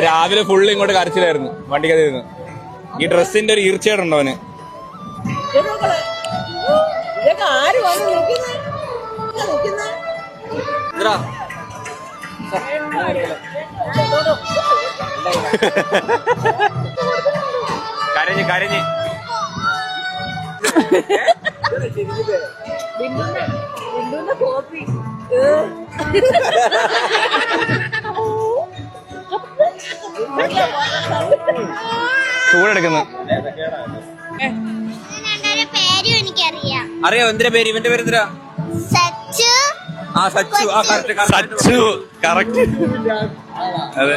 രാവിലെ ഫുള്ള് ഇങ്ങോട്ട് കരച്ചിലായിരുന്നു വണ്ടിക്കതിരുന്ന്. ഈ ഡ്രസ്സിന്റെ ഒരു ഈർച്ചയുണ്ടോ അവന്? കരഞ്ഞ് കരഞ്ഞ് ചൂടെടുക്കുന്നു. അറിയോ എന്തിന്റെ പേര്? ഇവന്റെ പേര് എന്തിനാ? സച്ചു. ആ സച്ചു. ആ കറക്റ്റ്. സച്ചു കറക്റ്റ്. അതെ.